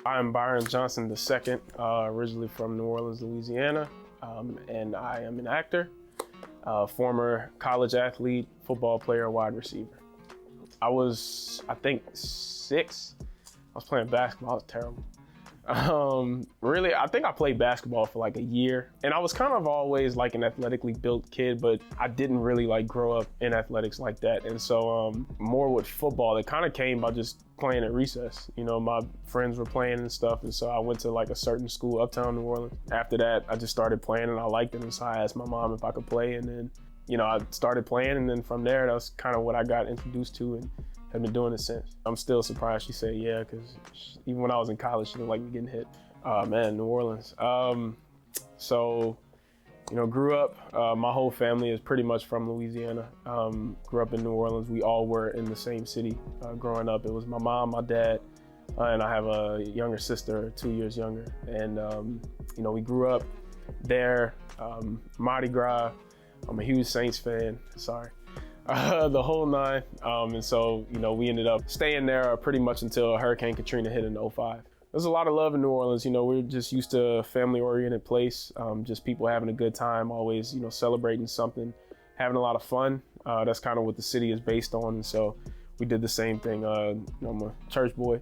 I'm Byron Johnson II, originally from New Orleans, Louisiana, and I am an actor, former college athlete, football player, wide receiver. I was, I think, 6. I was playing basketball. I was terrible. Really, I think I played basketball for like a year, and I was kind of always like an athletically built kid, but I didn't really like grow up in athletics like that. And so more with football, it kind of came by just playing at recess. You know, my friends were playing and stuff, and so I went to like a certain school uptown New Orleans. After that, I just started playing and I liked it, and so I asked my mom if I could play, and then, you know, I started playing, and then from there, that was kind of what I got introduced to and have been doing it since. I'm still surprised she said yeah, because even when I was in college, she didn't like me getting hit. Man, New Orleans. So, you know, grew up, my whole family is pretty much from Louisiana. Grew up in New Orleans. We all were in the same city growing up. It was my mom, my dad, and I have a younger sister, 2 years younger. And, you know, we grew up there, Mardi Gras. I'm a huge Saints fan, sorry. The whole nine. And so, you know, we ended up staying there pretty much until Hurricane Katrina hit in 2005. There's a lot of love in New Orleans. You know, we're just used to a family-oriented place, just people having a good time, always, you know, celebrating something, having a lot of fun. That's kind of what the city is based on. And so we did the same thing. You know, I'm a church boy.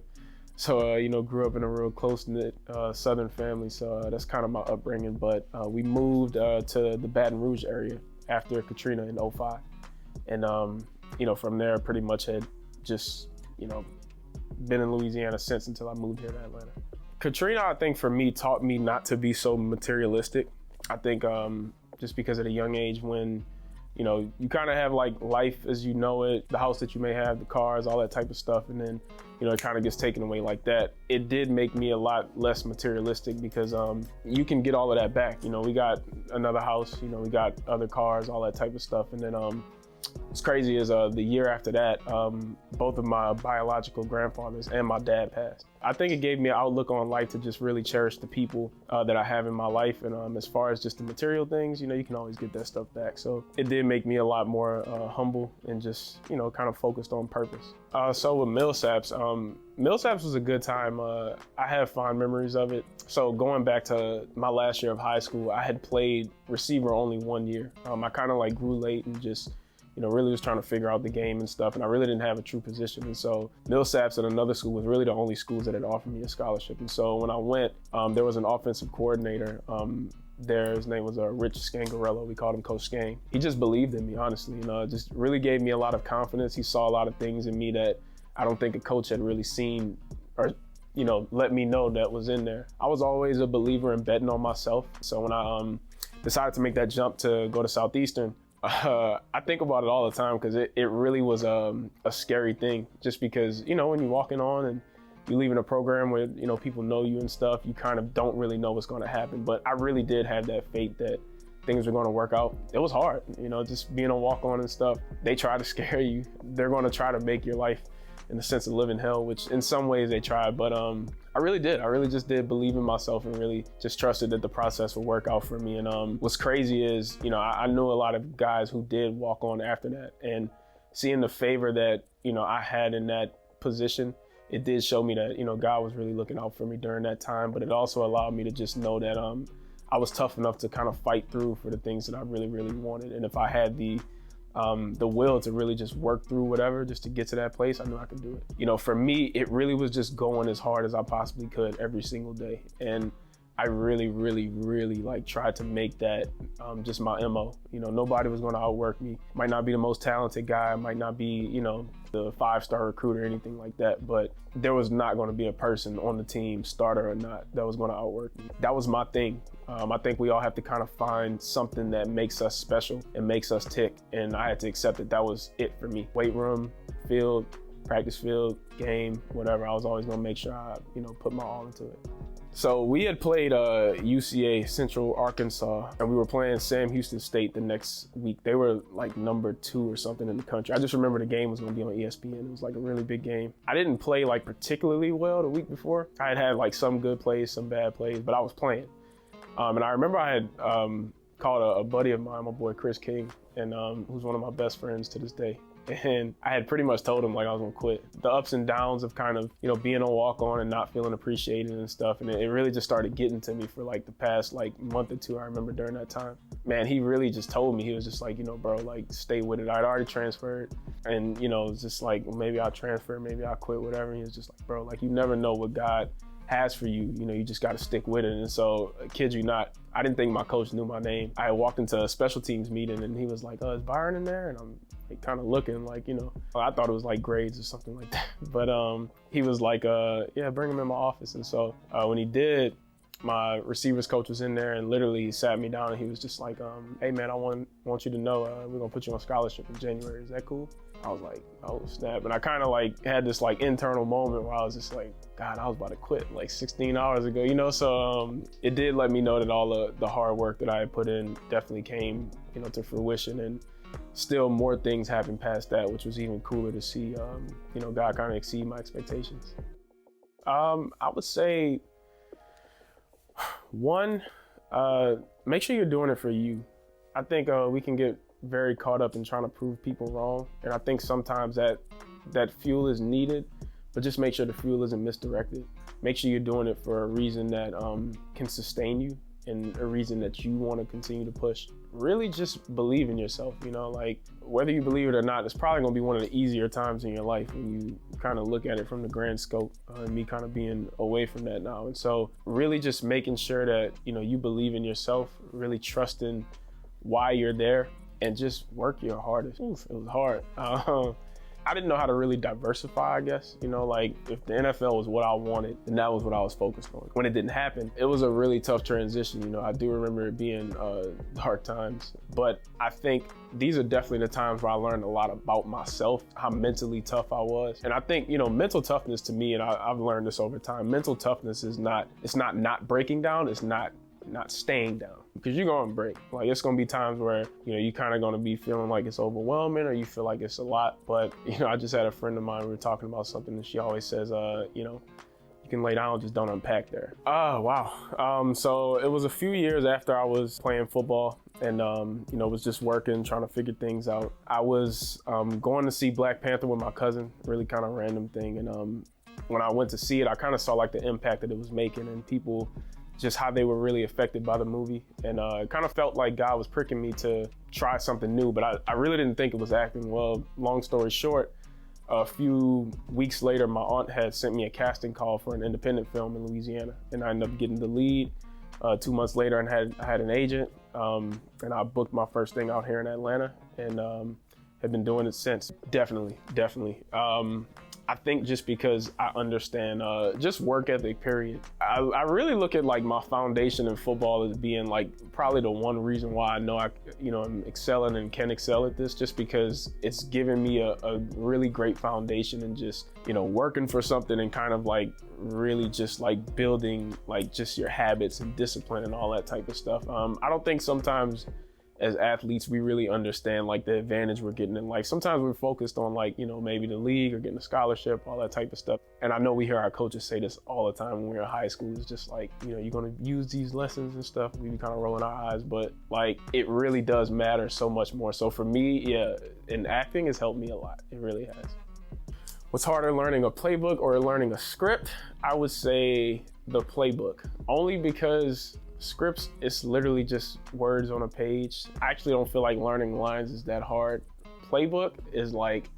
So, you know, grew up in a real close-knit Southern family. So that's kind of my upbringing. But we moved to the Baton Rouge area after Katrina in 2005. And, you know, from there, pretty much had just, you know, been in Louisiana since until I moved here to Atlanta. Katrina, I think for me, taught me not to be so materialistic. I think just because at a young age when, you know, you kind of have like life as you know it, the house that you may have, the cars, all that type of stuff. And then, you know, it kind of gets taken away like that. It did make me a lot less materialistic because you can get all of that back. You know, we got another house, you know, we got other cars, all that type of stuff. And then, what's crazy is the year after that, both of my biological grandfathers and my dad passed. I think it gave me an outlook on life to just really cherish the people that I have in my life. And as far as just the material things, you know, you can always get that stuff back. So it did make me a lot more humble and just, you know, kind of focused on purpose. So with Millsaps was a good time. I have fond memories of it. So going back to my last year of high school, I had played receiver only 1 year. I kind of like grew late and just, you know, really was trying to figure out the game and stuff, and I really didn't have a true position. And so Millsaps at another school was really the only schools that had offered me a scholarship. And so when I went, there was an offensive coordinator there. His name was Rich Scangarello. We called him Coach Skang. He just believed in me, honestly. You know, just really gave me a lot of confidence. He saw a lot of things in me that I don't think a coach had really seen or, you know, let me know that was in there. I was always a believer in betting on myself. So when I decided to make that jump to go to Southeastern, I think about it all the time because it really was a scary thing, just because, you know, when you're walking on and you leave in a program where, you know, people know you and stuff, you kind of don't really know what's going to happen. But I really did have that faith that things were going to work out. It was hard, you know, just being on walk on and stuff. They try to scare you. They're going to try to make your life in the sense of living hell, which in some ways they tried, but I really did. I really just did believe in myself and really just trusted that the process would work out for me. And what's crazy is, you know, I knew a lot of guys who did walk on after that, and seeing the favor that, you know, I had in that position, it did show me that, you know, God was really looking out for me during that time. But it also allowed me to just know that I was tough enough to kind of fight through for the things that I really, really wanted. And if I had the will to really just work through whatever just to get to that place, I knew I could do it. You know, for me, it really was just going as hard as I possibly could every single day. And I really, really, really like tried to make that just my MO. You know, nobody was going to outwork me. Might not be the most talented guy, might not be, you know, the 5-star recruiter or anything like that, but there was not going to be a person on the team, starter or not, that was going to outwork me. That was my thing. I think we all have to kind of find something that makes us special and makes us tick. And I had to accept that that was it for me. Weight room, field, practice field, game, whatever. I was always going to make sure I, you know, put my all into it. So we had played UCA, Central Arkansas, and we were playing Sam Houston State the next week. They were like number 2 or something in the country. I just remember the game was going to be on ESPN. It was like a really big game. I didn't play like particularly well the week before. I had like some good plays, some bad plays, but I was playing. And I remember I had called a buddy of mine, my boy Chris King, and who's one of my best friends to this day. And I had pretty much told him like I was gonna quit. The ups and downs of kind of, being on walk-on and not feeling appreciated and stuff. And it really just started getting to me for like the past like month or two. I remember during that time, man, he really just told me, he was just like, bro, like stay with it. I'd already transferred. And, it's just like, maybe I'll transfer, maybe I'll quit, whatever. And he was just like, bro, like you never know what God has for you. You just got to stick with it. And so, kid you not, I didn't think my coach knew my name. I walked into a special teams meeting and he was like, is Byron in there? And I'm like kind of looking like, I thought it was like grades or something like that. But he was like, yeah, bring him in my office. And so when he did, my receivers coach was in there and literally he sat me down and he was just like, hey man, I want you to know we're gonna put you on scholarship in January. Is that cool? I was like, oh snap. And I kind of like had this like internal moment where I was just like, God, I was about to quit like 16 hours ago, So it did let me know that all the hard work that I had put in definitely came, to fruition, and still more things happened past that, which was even cooler to see, God kind of exceed my expectations. I would say, one, make sure you're doing it for you. I think we can get very caught up in trying to prove people wrong. And I think sometimes that fuel is needed, but just make sure the fuel isn't misdirected. Make sure you're doing it for a reason that can sustain you and a reason that you want to continue to push. Really just believe in yourself, like whether you believe it or not, it's probably gonna be one of the easier times in your life when you kind of look at it from the grand scope, and me kind of being away from that now. And so really just making sure that, you believe in yourself, really trusting why you're there, and just work your hardest. Oof, it was hard. I didn't know how to really diversify, I guess. Like if the NFL was what I wanted, then that was what I was focused on. When it didn't happen, it was a really tough transition. I do remember it being hard times, but I think these are definitely the times where I learned a lot about myself, how mentally tough I was. And I think, mental toughness to me, and I've learned this over time, mental toughness is not breaking down, it's not staying down, because you're gonna break. Like it's gonna be times where, you kind of gonna be feeling like it's overwhelming or you feel like it's a lot. But, I just had a friend of mine, we were talking about something and she always says, you can lay down, just don't unpack there. Oh, wow. So it was a few years after I was playing football and, was just working, trying to figure things out. I was going to see Black Panther with my cousin, really kind of random thing. And when I went to see it, I kind of saw like the impact that it was making and people, just how they were really affected by the movie. And it kind of felt like God was pricking me to try something new, but I really didn't think it was acting. Well, long story short, a few weeks later, my aunt had sent me a casting call for an independent film in Louisiana, and I ended up getting the lead. 2 months later, and I had an agent, and I booked my first thing out here in Atlanta, and have been doing it since. Definitely. I think just because I understand just work ethic, period. I really look at like my foundation in football as being like probably the one reason why I know I'm excelling and can excel at this, just because it's given me a really great foundation and just, working for something and kind of like really just like building like just your habits and discipline and all that type of stuff. I don't think sometimes as athletes, we really understand like the advantage we're getting in life. Sometimes we're focused on like, maybe the league or getting a scholarship, all that type of stuff. And I know we hear our coaches say this all the time when we're in high school. It's just like, you're gonna use these lessons and stuff. We be kind of rolling our eyes, but like it really does matter so much more. So for me, yeah, in acting has helped me a lot. It really has. What's harder, learning a playbook or learning a script? I would say the playbook, only because scripts, it's literally just words on a page. I actually don't feel like learning lines is that hard. Playbook is like,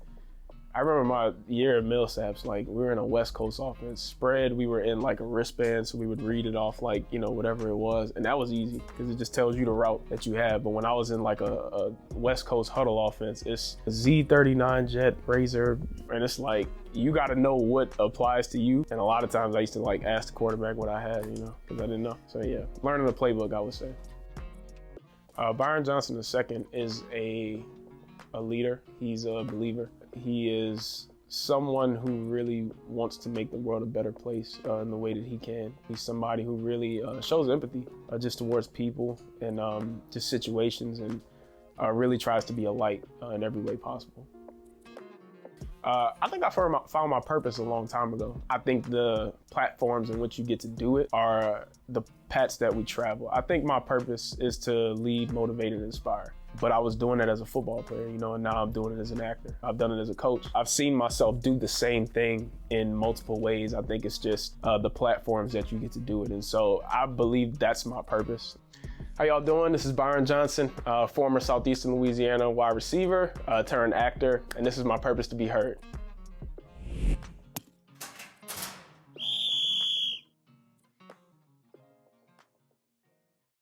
I remember my year at Millsaps, like we were in a West Coast offense spread. We were in like a wristband, so we would read it off like, whatever it was. And that was easy because it just tells you the route that you have. But when I was in like a West Coast huddle offense, it's a Z39 jet razor. And it's like, you got to know what applies to you. And a lot of times I used to like ask the quarterback what I had, because I didn't know. So yeah, learning the playbook, I would say. Byron Johnson II is a leader. He's a believer. He is someone who really wants to make the world a better place in the way that he can. He's somebody who really shows empathy just towards people and just situations, and really tries to be a light in every way possible. I think I found my purpose a long time ago. I think the platforms in which you get to do it are the paths that we travel. I think my purpose is to lead, motivate, and inspire. but I was doing it as a football player, you know, and now I'm doing it as an actor. I've done it as a coach. I've seen myself do the same thing in multiple ways. I think it's just the platforms that you get to do it. And so I believe that's my purpose. How y'all doing? This is Byron Johnson, former Southeastern Louisiana wide receiver turned actor, and this is my purpose: to be heard.